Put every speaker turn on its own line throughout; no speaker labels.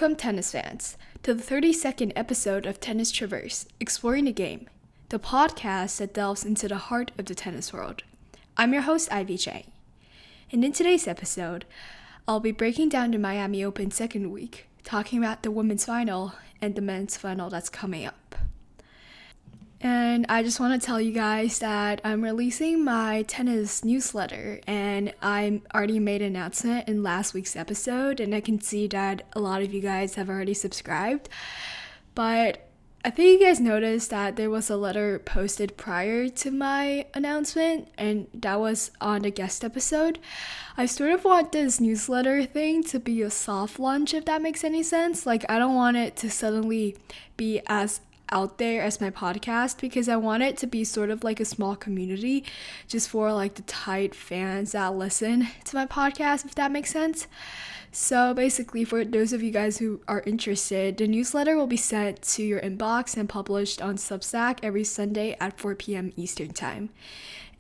Welcome, tennis fans, to the 32nd episode of Tennis Traverse, Exploring the Game, the podcast that delves into the heart of the tennis world. I'm your host, Ivy J. And in today's episode, I'll be breaking down the Miami Open second week, talking about the women's final and the men's final that's coming up. And I just want to tell you guys that I'm releasing my tennis newsletter, and I already made an announcement in last week's episode, and I can see that a lot of you guys have already subscribed. But I think you guys noticed that there was a letter posted prior to my announcement, and that was on the guest episode. I sort of want this newsletter thing to be a soft launch, if that makes any sense. Like, I don't want it to suddenly be as out there as my podcast, because I want it to be sort of like a small community just for like the tight fans that listen to my podcast, if that makes sense. So basically, for those of you guys who are interested, the newsletter will be sent to your inbox and published on Substack every Sunday at 4 p.m. Eastern Time.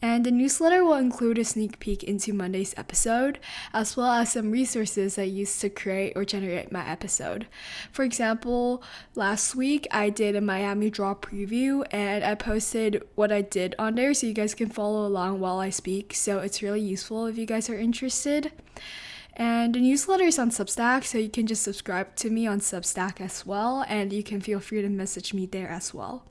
And the newsletter will include a sneak peek into Monday's episode, as well as some resources I used to create or generate my episode. For example, last week I did a Miami draw preview, and I posted what I did on there so you guys can follow along while I speak, so it's really useful if you guys are interested. And the newsletter is on Substack, so you can just subscribe to me on Substack as well, and you can feel free to message me there as well.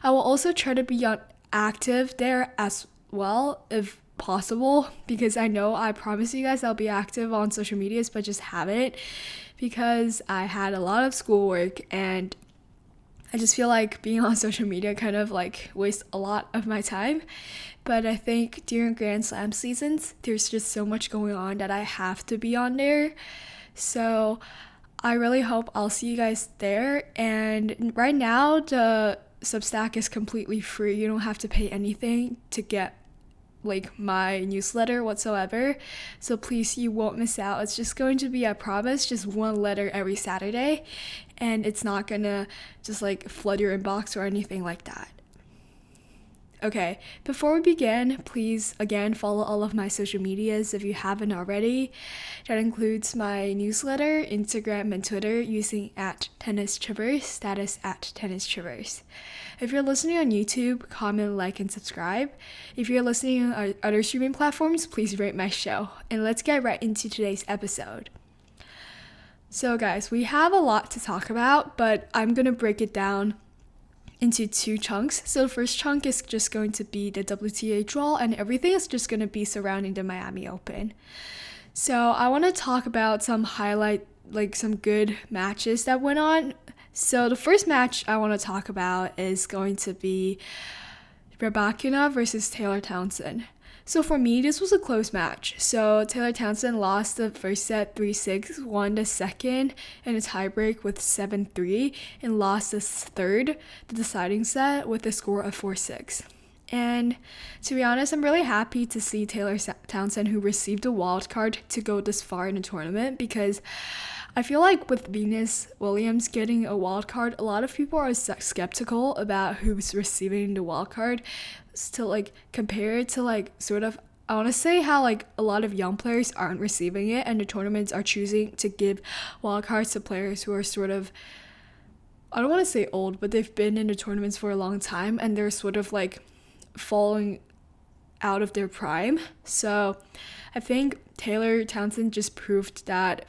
I will also try to be active there as well, if possible, because I promise you guys I'll be active on social medias, but just haven't, because I had a lot of schoolwork, and I just feel like being on social media kind of like wastes a lot of my time. But I think during Grand Slam seasons, there's just so much going on that I have to be on there. So I really hope I'll see you guys there. And right now, the Substack is completely free. You don't have to pay anything to get like my newsletter whatsoever. So please, you won't miss out. It's just going to be, I promise, just one letter every Saturday. And it's not gonna just like flood your inbox or anything like that. Okay, before we begin, please again follow all of my social medias if you haven't already. That includes my newsletter, Instagram, and Twitter using @TennisTraverse. That is @TennisTraverse. If you're listening on YouTube, comment, like, and subscribe. If you're listening on other streaming platforms, please rate my show. And let's get right into today's episode. So guys, we have a lot to talk about, but I'm gonna break it down into two chunks. So the first chunk is just going to be the WTA draw, and everything is just going to be surrounding the Miami Open. So I want to talk about some good matches that went on. So the first match I want to talk about is going to be Rybakina versus Taylor Townsend. So for me, this was a close match. So Taylor Townsend lost the first set 3-6, won the second in a tiebreak with 7-3, and lost the third, the deciding set, with a score of 4-6. And to be honest, I'm really happy to see Taylor Townsend, who received a wild card, to go this far in the tournament, because I feel like with Venus Williams getting a wild card, a lot of people are skeptical about who's receiving the wild card. To like compare it to like sort of, I want to say how like a lot of young players aren't receiving it, and the tournaments are choosing to give wild cards to players who are sort of, I don't want to say old, but they've been in the tournaments for a long time, and they're sort of like falling out of their prime. So I think Taylor Townsend just proved that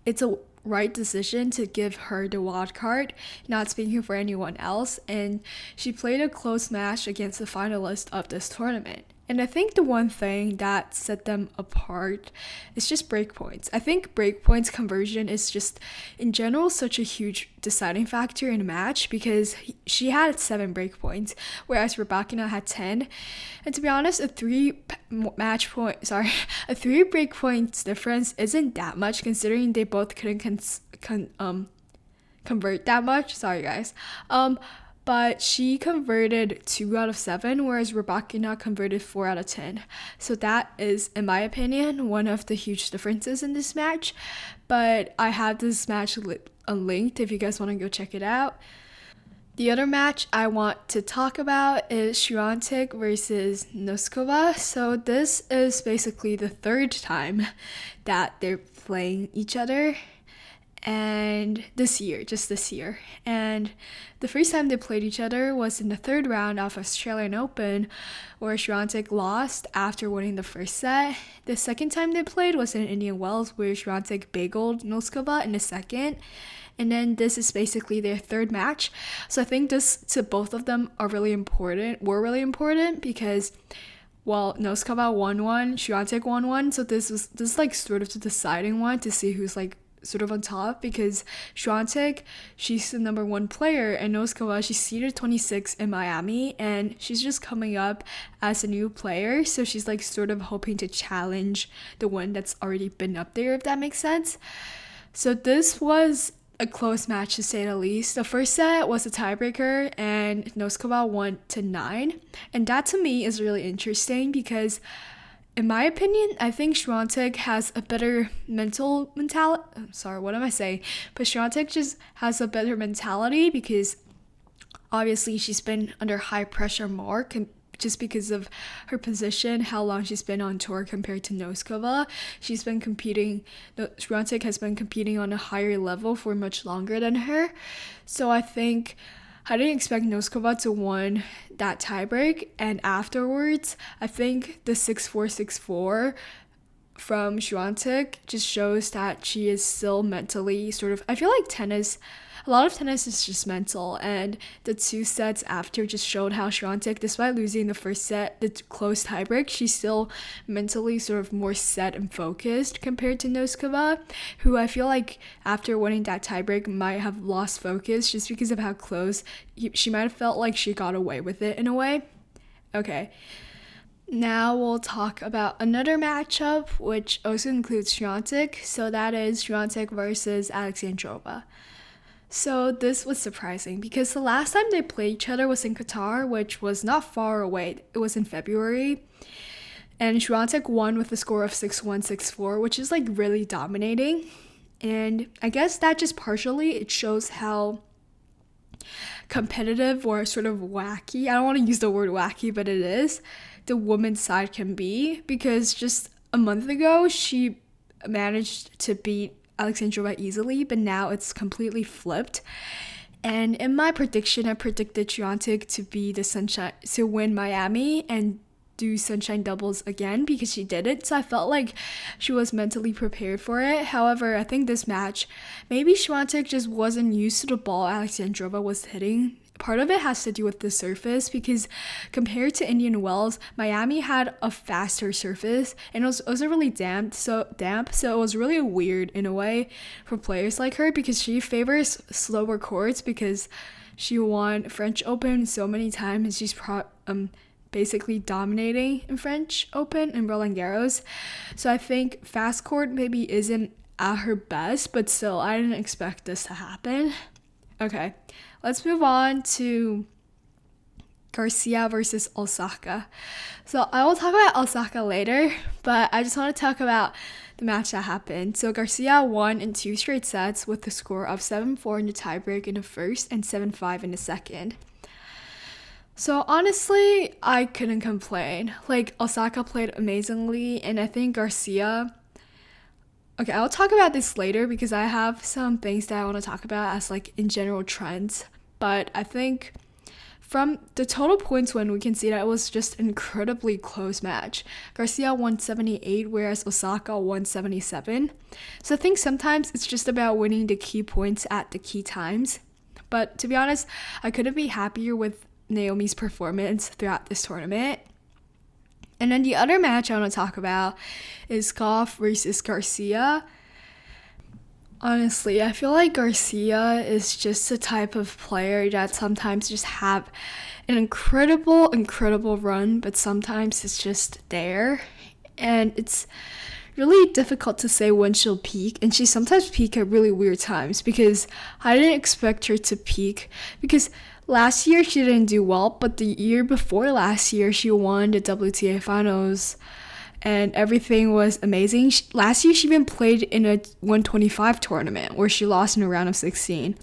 it's a right decision to give her the wild card, not speaking for anyone else, and she played a close match against the finalist of this tournament. And I think the one thing that set them apart is just breakpoints. I think breakpoints conversion is just, in general, such a huge deciding factor in a match, because she had 7 breakpoints, whereas Rybakina had 10. And to be honest, a 3 breakpoints difference isn't that much, considering they both couldn't convert that much. Sorry, guys. But she converted 2 out of 7, whereas Rybakina converted 4 out of 10. So that is, in my opinion, one of the huge differences in this match. But I have this match linked if you guys want to go check it out. The other match I want to talk about is Swiatek versus Noskova. So this is basically the third time that they're playing each other. and this year. And the first time they played each other was in the third round of Australian Open, where Świątek lost after winning the first set. The second time they played was in Indian Wells, where Świątek bageled Noskova in the second. And then this is basically their third match. So I think this to both of them were really important because, well, Noskova won one, Świątek won one. So this is like sort of the deciding one to see who's like sort of on top, because Świątek, she's the number one player, and Noskova, she's seeded 26 in Miami, and she's just coming up as a new player, so she's like sort of hoping to challenge the one that's already been up there, if that makes sense. So this was a close match to say the least. The first set was a tiebreaker, and Noskova won to 9, and that to me is really interesting because, in my opinion, I think Świątek has a better mentality. But Świątek just has a better mentality because obviously she's been under high pressure more just because of her position, how long she's been on tour compared to Noskova. Świątek has been competing on a higher level for much longer than her. So I didn't expect Noskova to win that tiebreak, and afterwards, I think the 6-4, 6-4 from Świątek just shows that she is still mentally sort of, I feel like a lot of tennis is just mental, and the two sets after just showed how Świątek, despite losing the first set, the close tiebreak, she's still mentally sort of more set and focused compared to Noskova, who I feel like after winning that tiebreak might have lost focus just because of how close she might have felt like she got away with it in a way. Okay. Now we'll talk about another matchup, which also includes Świątek. So that is Świątek versus Alexandrova. So this was surprising because the last time they played each other was in Qatar, which was not far away. It was in February. And Świątek won with a score of 6-1, 6-4, which is like really dominating. And I guess that just partially, it shows how competitive or sort of wacky, I don't want to use the word wacky, but it is, the women's side can be. Because just a month ago, she managed to beat Alexandrova easily, but now it's completely flipped. And in my prediction, I predicted Świątek to win Miami and do sunshine doubles again because she did it. So I felt like she was mentally prepared for it. However, I think this match, maybe Świątek just wasn't used to the ball Alexandrova was hitting. Part of it has to do with the surface because compared to Indian Wells, Miami had a faster surface and it was also really damp, so it was really weird in a way for players like her because she favors slower courts because she won French Open so many times and she's basically dominating in French Open and Roland Garros. So I think fast court maybe isn't at her best, but still, I didn't expect this to happen. Okay, let's move on to Garcia versus Osaka. So I will talk about Osaka later, but I just want to talk about the match that happened. So Garcia won in 2 straight sets with a score of 7-4 in the tiebreak in the first and 7-5 in the second. So honestly, I couldn't complain. Like, Osaka played amazingly, and I think Garcia... Okay, I'll talk about this later because I have some things that I want to talk about as like in general trends. But I think from the total points win, we can see that it was just an incredibly close match. Garcia won 78, whereas Osaka won 77. So I think sometimes it's just about winning the key points at the key times. But to be honest, I couldn't be happier with Naomi's performance throughout this tournament. And then the other match I want to talk about is Gauff versus Garcia. Honestly, I feel like Garcia is just the type of player that sometimes just have an incredible run, but sometimes it's just there. And it's really difficult to say when she'll peak, and she sometimes peak at really weird times because I didn't expect her to peak because last year she didn't do well, but the year before last year she won the WTA finals and everything was amazing. Last year she even played in a 125 tournament where she lost in a round of 16.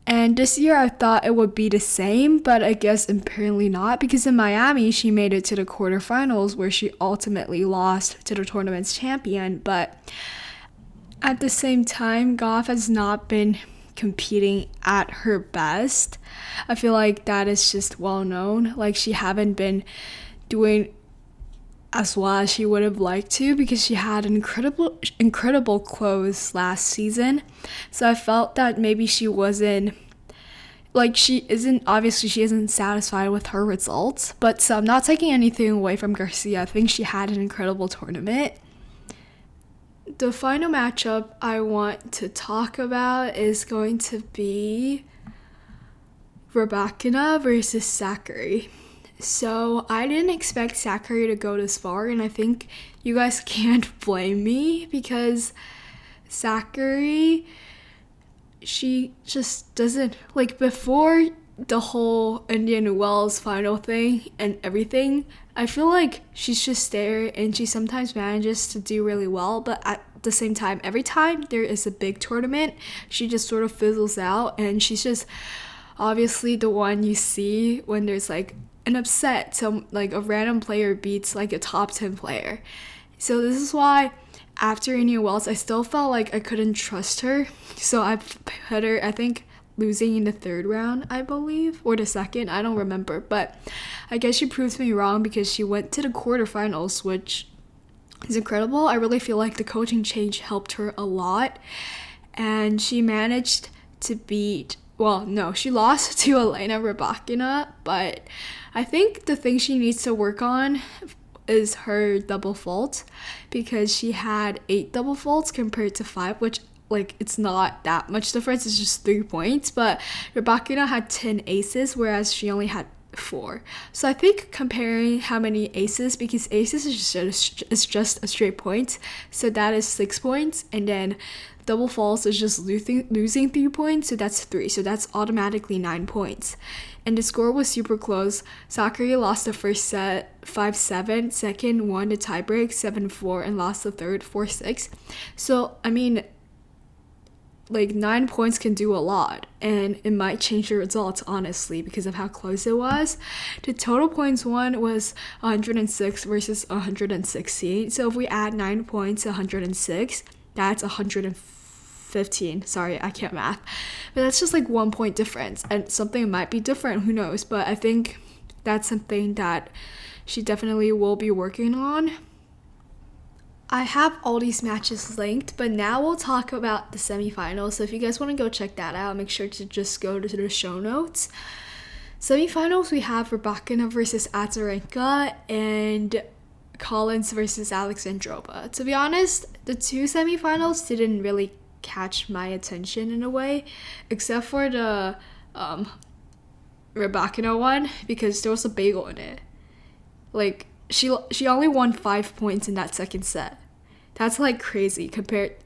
And this year I thought it would be the same, but I guess apparently not, because in Miami she made it to the quarterfinals where she ultimately lost to the tournament's champion. But At the same time, Goff has not been competing at her best. I feel like that is just well known. Like, she haven't been doing as well as she would have liked to, because she had an incredible close last season. So I felt that maybe she wasn't, like, she isn't satisfied with her results. But so I'm not taking anything away from Garcia. I think she had an incredible tournament. The final matchup I want to talk about is going to be Rybakina versus Sakkari. So I didn't expect Sakkari to go this far, and I think you guys can't blame me, because Sakkari, she just doesn't, like, before the whole Indian Wells final thing and everything, I feel like she's just there and she sometimes manages to do really well, but at the same time, every time there is a big tournament, she just sort of fizzles out, and she's just obviously the one you see when there's like an upset, so like a random player beats like a top 10 player. So this is why after Indian Wells, I still felt like I couldn't trust her, so I put her, I think, losing in the third round, I believe, or the second, I don't remember, but I guess she proved me wrong, because she went to the quarterfinals, which is incredible. I really feel like the coaching change helped her a lot, and she managed to she lost to Elena Rybakina, but I think the thing she needs to work on is her double fault, because she had 8 double faults compared to 5, which, like, it's not that much difference, it's just 3 points, but Rybakina had 10 aces, whereas she only had 4. So I think comparing how many aces, because aces is just a straight point, so that is 6 points, and then double faults is just losing 3 points, so that's 3, so that's automatically 9 points. And the score was super close. Sakkari lost the first set 5-7, second won the tiebreak 7-4, and lost the third 4-6. So I mean, like, 9 points can do a lot, and it might change the results, honestly, because of how close it was. The total points won was 106 versus 116. So if we add 9 points to 106, that's 115. Sorry, I can't math. But that's just like 1 point difference, and something might be different, who knows. But I think that's something that she definitely will be working on. I have all these matches linked, but now we'll talk about the semifinals. So if you guys want to go check that out, make sure to just go to the show notes. Semifinals, we have Rybakina versus Azarenka and Collins versus Alexandrova. To be honest, the 2 semifinals didn't really catch my attention in a way, except for the Rybakina one, because there was a bagel in it. Like, she only won 5 points in that second set. That's like crazy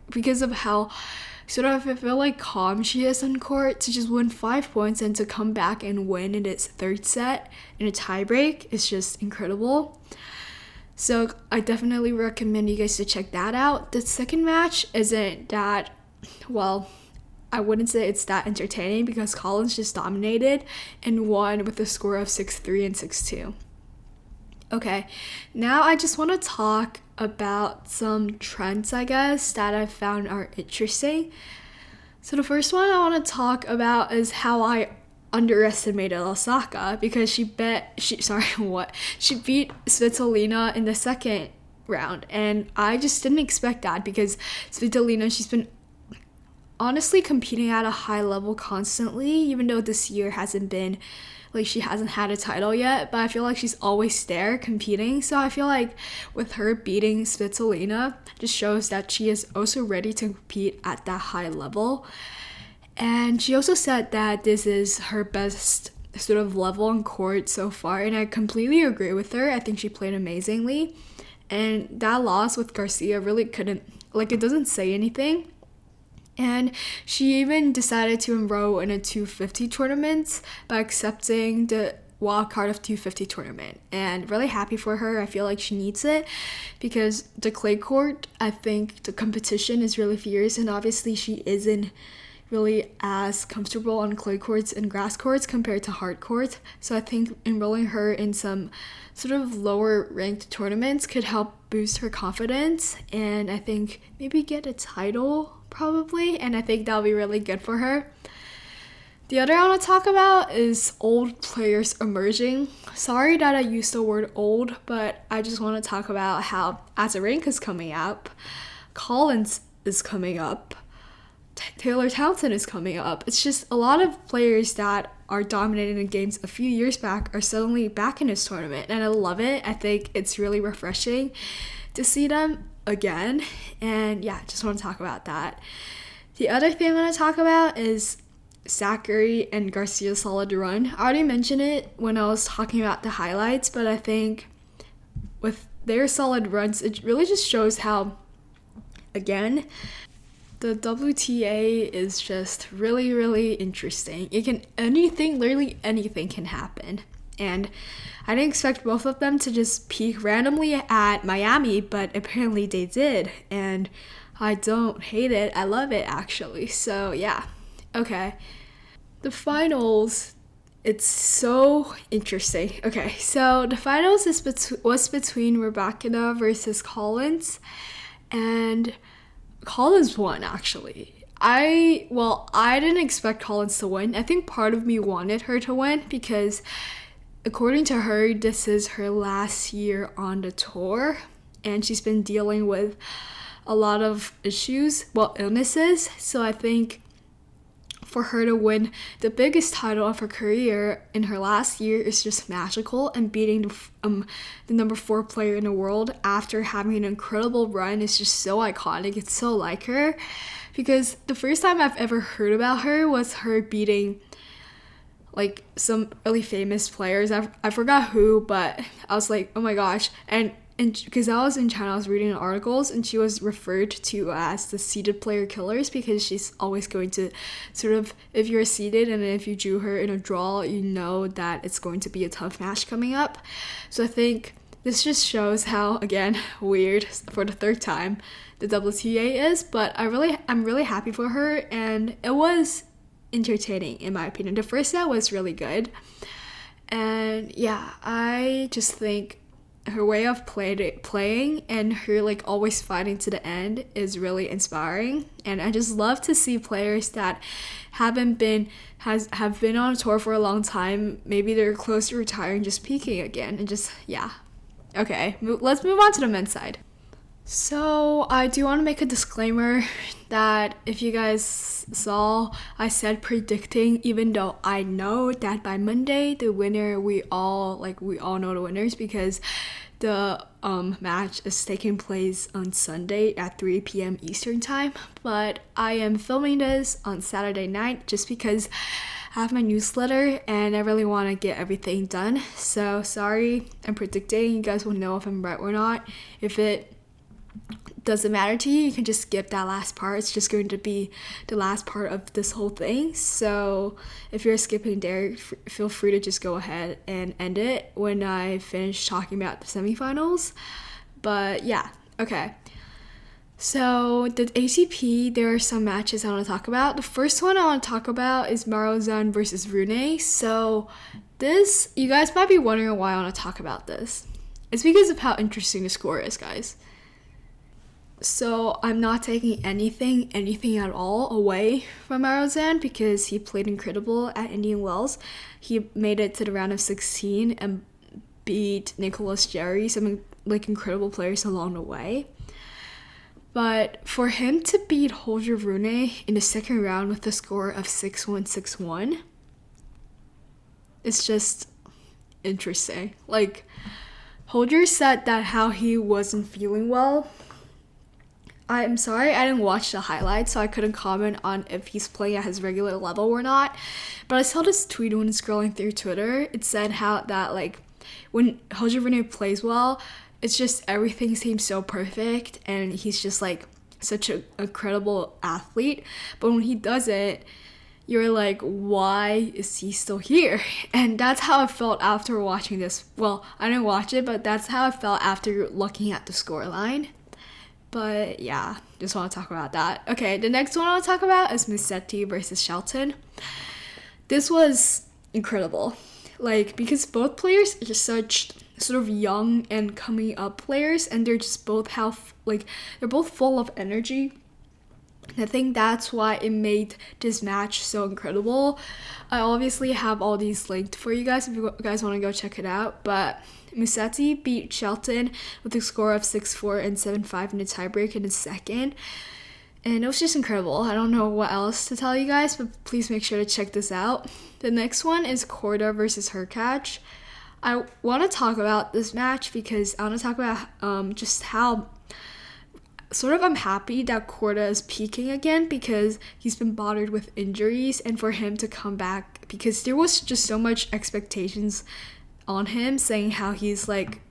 because of how sort of, I feel like, calm she is on court, to just win 5 points and to come back and win in its third set in a tiebreak is just incredible. So I definitely recommend you guys to check that out. The second match isn't that, well, I wouldn't say it's that entertaining, because Collins just dominated and won with a score of 6-3 and 6-2. Okay, now I just want to talk about some trends, I guess, that I found are interesting. So the first one I want to talk about is how I underestimated Osaka, because she beat Svitolina in the second round, and I just didn't expect that, because Svitolina, she's been honestly competing at a high level constantly, even though this year hasn't been, like, she hasn't had a title yet, but I feel like she's always there competing. So I feel like with her beating Svitolina just shows that she is also ready to compete at that high level. And she also said that this is her best sort of level on court so far, and I completely agree with her. I think she played amazingly, and that loss with Garcia really couldn't, like, it doesn't say anything. And she even decided to enroll in a 250 tournament by accepting the wild card of 250 tournament, and really happy for her. I feel like she needs it, because the clay court, I think the competition is really fierce, and obviously she isn't really as comfortable on clay courts and grass courts compared to hard courts. So I think enrolling her in some sort of lower ranked tournaments could help boost her confidence, and I think maybe get a title probably, and I think that'll be really good for her. The other I want to talk about is old players emerging. Sorry that I used the word old, but I just want to talk about how Azarenka is coming up, Collins is coming up, Taylor Townsend is coming up. It's just a lot of players that are dominating in games a few years back are suddenly back in this tournament, and I love it. I think it's really refreshing to see them again, and yeah, just want to talk about that. The other thing I want to talk about is Zachary and Garcia's solid run. I already mentioned it when I was talking about the highlights, but I think with their solid runs, it really just shows how, again, the WTA is just really, really interesting. Literally anything can happen. And I didn't expect both of them to just peak randomly at Miami, but apparently they did. And I don't hate it. I love it, actually. So, yeah. Okay. The finals, it's so interesting. Okay, so the finals was between Rybakina versus Collins, and Collins won, actually. I didn't expect Collins to win. I think part of me wanted her to win because according to her, this is her last year on the tour, and she's been dealing with a lot of illnesses. So I think for her to win the biggest title of her career in her last year is just magical, and beating the number 4 player in the world after having an incredible run is just so iconic. It's so like her, because the first time I've ever heard about her was her beating like some really famous players. I forgot who, but I was like, oh my gosh. And because I was in China, I was reading articles, and she was referred to as the seeded player killers because she's always going to sort of, if you're seeded and if you drew her in a draw, you know that it's going to be a tough match coming up. So I think this just shows how, again, weird for the third time the WTA is, but I'm really happy for her, and it was entertaining in my opinion. The first set was really good, and yeah, I just think her way of playing and her like always fighting to the end is really inspiring, and I just love to see players that have been on a tour for a long time, maybe they're close to retiring, just peaking again, and just yeah. Okay, let's move on to the men's side. So I do want to make a disclaimer that if you guys saw, I said predicting, even though I know that by Monday the winner, we all know the winners because the match is taking place on Sunday at 3 p.m. Eastern time. But I am filming this on Saturday night just because I have my newsletter and I really want to get everything done. So sorry, I'm predicting. You guys will know if I'm right or not. If it doesn't matter to you, you can just skip that last part. It's just going to be the last part of this whole thing. So if you're skipping there, feel free to just go ahead and end it when I finish talking about the semifinals. But yeah, okay. So the ATP, there are some matches I want to talk about. The first one I want to talk about is Marozsan versus Rune. So this, you guys might be wondering why I want to talk about this. It's because of how interesting the score is, guys. So I'm not taking anything at all away from Marozsan because he played incredible at Indian Wells. He made it to the round of 16 and beat Nicolas Jarry, some like incredible players along the way. But for him to beat Holger Rune in the second round with a score of 6-1, 6-1, it's just interesting. Like, Holger said that how he wasn't feeling well. I'm sorry, I didn't watch the highlights, so I couldn't comment on if he's playing at his regular level or not. But I saw this tweet when scrolling through Twitter. It said how that, like, when Holger Rune plays well, it's just everything seems so perfect, and he's just, like, such an incredible athlete. But when he doesn't, you're like, why is he still here? And that's how I felt after watching this. Well, I didn't watch it, but that's how I felt after looking at the scoreline. But yeah, just want to talk about that. Okay, the next one I want to talk about is Musetti versus Shelton. This was incredible. Like, because both players are just such sort of young and coming up players, and they're just both they're both full of energy. And I think that's why it made this match so incredible. I obviously have all these linked for you guys if you guys want to go check it out. But Musetti beat Shelton with a score of 6-4 and 7-5 in a tiebreak in the second. And it was just incredible. I don't know what else to tell you guys, but please make sure to check this out. The next one is Korda versus Hurkacz. I want to talk about this match because I want to talk about just how sort of I'm happy that Korda is peaking again because he's been bothered with injuries, and for him to come back because there was just so much expectations on him, saying how he's like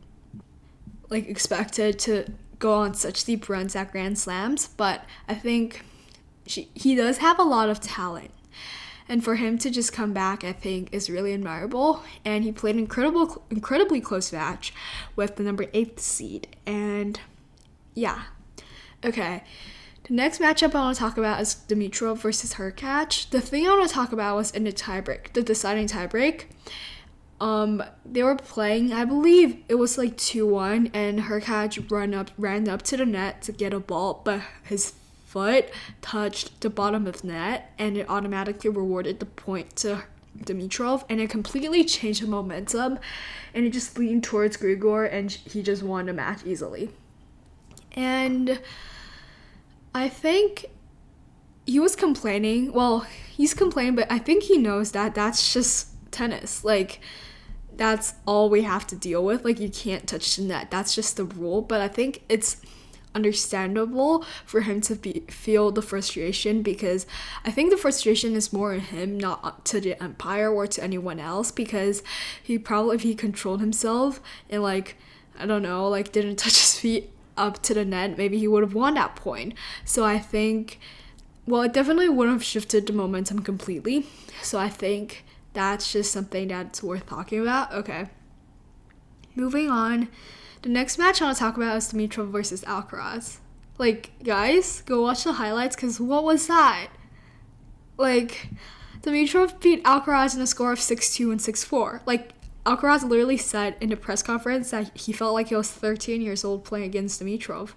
expected to go on such deep runs at Grand Slams, but I think he does have a lot of talent. And for him to just come back, I think, is really admirable. And he played an incredibly close match with the number 8 seed. And yeah. Okay. The next matchup I want to talk about is Dimitrov versus Hurkacz. The thing I want to talk about was in the tiebreak, the deciding tiebreak. They were playing, I believe it was like 2-1, and Hurkacz ran up to the net to get a ball, but his foot touched the bottom of the net, and it automatically rewarded the point to Dimitrov, and it completely changed the momentum, and it just leaned towards Grigor, and he just won the match easily. And I think he's complaining, but I think he knows that that's just tennis. Like, that's all we have to deal with. Like, you can't touch the net. That's just the rule. But I think it's understandable for him to feel the frustration, because I think the frustration is more in him, not up to the umpire or to anyone else, because if he controlled himself and didn't touch his feet up to the net, maybe he would have won that point. So I think, it definitely wouldn't have shifted the momentum completely. So I think that's just something that's worth talking about. Okay. Moving on. The next match I want to talk about is Dimitrov versus Alcaraz. Like, guys, go watch the highlights, because what was that? Like, Dimitrov beat Alcaraz in a score of 6-2 and 6-4. Like, Alcaraz literally said in the press conference that he felt like he was 13 years old playing against Dimitrov.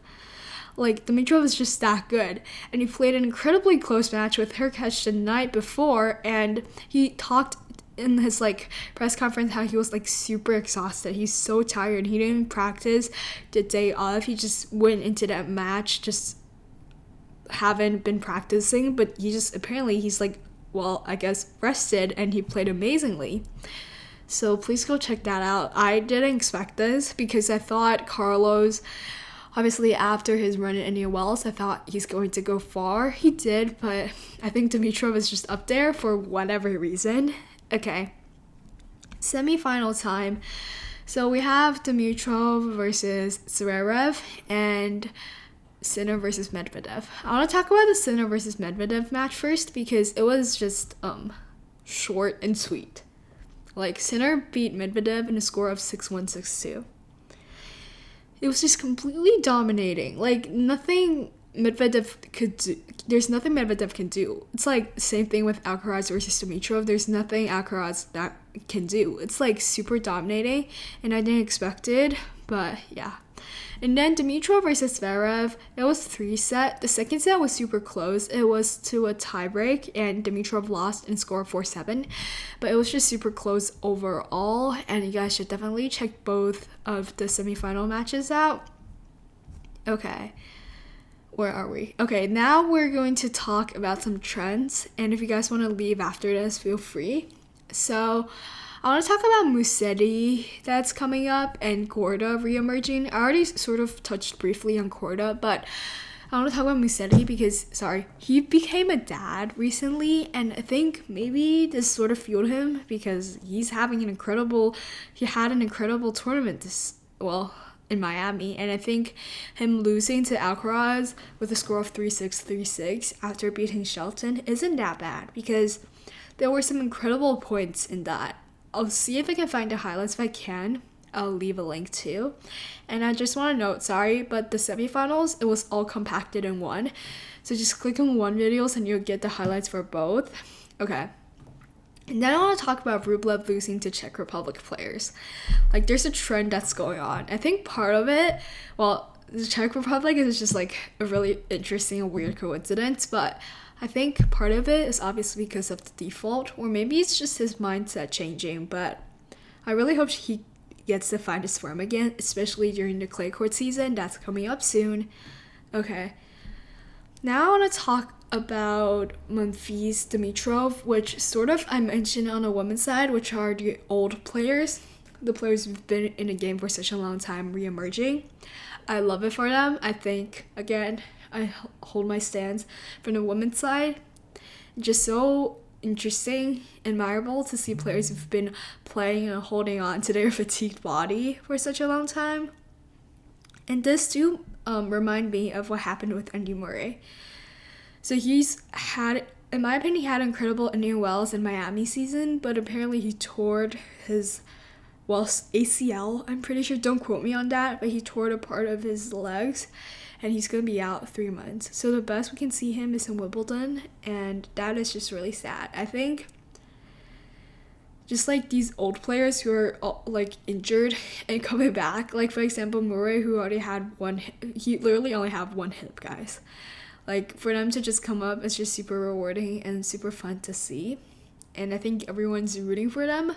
Like, Dimitrov is just that good. And he played an incredibly close match with Hurkacz the night before, and he talked in his press conference how he was super exhausted. He's so tired. He didn't practice the day of. He just went into that match just haven't been practicing, but he's I guess rested, and he played amazingly. So please go check that out. I didn't expect this because I thought Carlos, obviously after his run in Indian Wells, I thought he's going to go far. He did, but I think Dimitrov is just up there for whatever reason. Okay, semifinal time. So we have Dimitrov versus Zverev and Sinner versus Medvedev. I want to talk about the Sinner versus Medvedev match first because it was just short and sweet. Sinner beat Medvedev in a score of 6-1, 6-2. It was just completely dominating. Nothing Medvedev could do. There's nothing Medvedev can do. It's same thing with Alcaraz versus Dimitrov. There's nothing Alcaraz that can do. It's super dominating, and I didn't expect it, but yeah. And then Dimitrov versus Zverev, it was 3-set. The second set was super close. It was to a tiebreak, and Dimitrov lost in score 4-7. But it was just super close overall, and you guys should definitely check both of the semifinal matches out. Okay. Where are we? Okay, now we're going to talk about some trends, and if you guys want to leave after this, feel free. So, I want to talk about Musetti that's coming up and Korda re-emerging. I already sort of touched briefly on Korda, but I want to talk about Musetti because, he became a dad recently, and I think maybe this sort of fueled him because he had an incredible tournament in Miami, and I think him losing to Alcaraz with a score of 3-6, 3-6 after beating Shelton isn't that bad because there were some incredible points in that. I'll see if I can find the highlights if I can. I'll leave a link too. And I just want to note, sorry, but the semifinals, it was all compacted in one. So just click on one videos and you'll get the highlights for both. Okay. And then I want to talk about Rublev losing to Czech Republic players. Like, there's a trend that's going on. I think part of it, well, the Czech Republic is just like a really interesting and weird coincidence, but I think part of it is obviously because of the default, or maybe it's just his mindset changing, but I really hope he gets to find his form again, especially during the clay court season that's coming up soon. Okay. Now I want to talk about Memphis Dimitrov, which sort of I mentioned on the women's side, which are the old players, the players who've been in the game for such a long time re-emerging. I love it for them. I think, again, I hold my stance from the women's side. Just so interesting, admirable to see players who've been playing and holding on to their fatigued body for such a long time. And this too remind me of what happened with Andy Murray. So he's had, in my opinion, he had incredible Indian Wells in Miami season, but apparently he tore his, well, ACL, I'm pretty sure, don't quote me on that, but he tore a part of his legs, and he's going to be out 3 months. So the best we can see him is in Wimbledon, and that is just really sad. I think just like these old players who are like injured and coming back, like for example Murray, who already had he literally only had one hip, guys. Like, for them to just come up, it's just super rewarding and super fun to see. And I think everyone's rooting for them.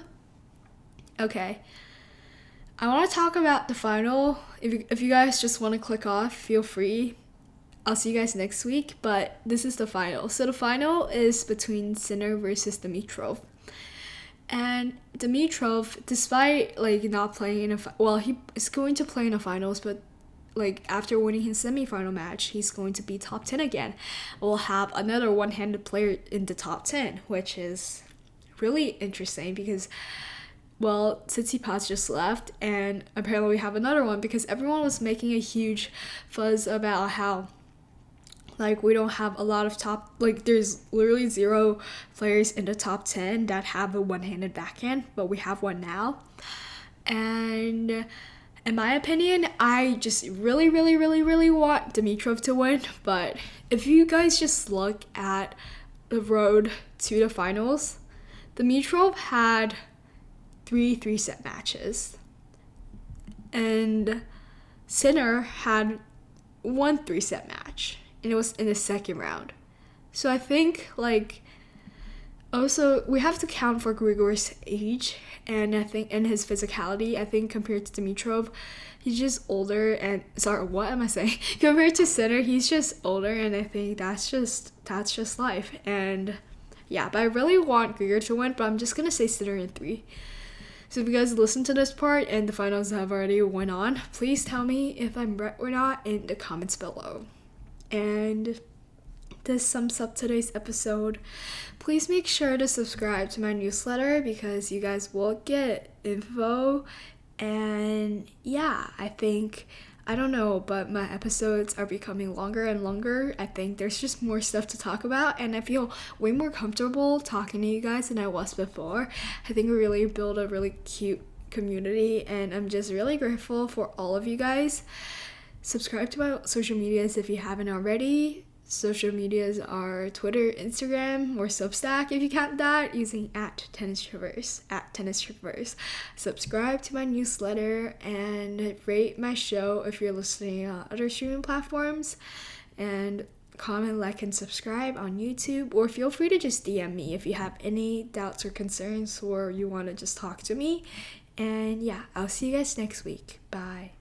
Okay. I want to talk about the final. If you guys just want to click off, feel free. I'll see you guys next week. But this is the final. So the final is between Sinner versus Dimitrov. And Dimitrov, despite like not playing in he is going to play in the finals, but like after winning his semifinal match, he's going to be top 10 again. We'll have another one-handed player in the top 10, which is really interesting because, well, Tsitsipas just left, and apparently we have another one because everyone was making a huge fuzz about how like we don't have a lot of there's literally 0 players in the top 10 that have a one-handed backhand, but we have one now. And in my opinion, I just really, really, really, really want Dimitrov to win. But if you guys just look at the road to the finals, Dimitrov had 3 3-set matches. And Sinner had 1 3-set match. And it was in the second round. So I think, like, also, we have to count for Grigor's age, and I think, and his physicality. I think compared to Dimitrov, he's just older, and what am I saying? Compared to Sinner, he's just older, and I think that's just life. And yeah, but I really want Grigor to win, but I'm just gonna say Sinner in 3. So if you guys listen to this part and the finals have already went on, please tell me if I'm right or not in the comments below. And this sums up today's episode. Please make sure to subscribe to my newsletter because you guys will get info. And yeah, I don't know, but my episodes are becoming longer and longer. I think there's just more stuff to talk about, and I feel way more comfortable talking to you guys than I was before. I think we really built a really cute community, and I'm just really grateful for all of you guys. Subscribe to my social medias if you haven't already. Social medias are Twitter, Instagram, or Substack if you count that, using @TennisTraverse. Subscribe to my newsletter and rate my show if you're listening on other streaming platforms. And comment, like, and subscribe on YouTube. Or feel free to just DM me if you have any doubts or concerns or you want to just talk to me. And yeah, I'll see you guys next week. Bye.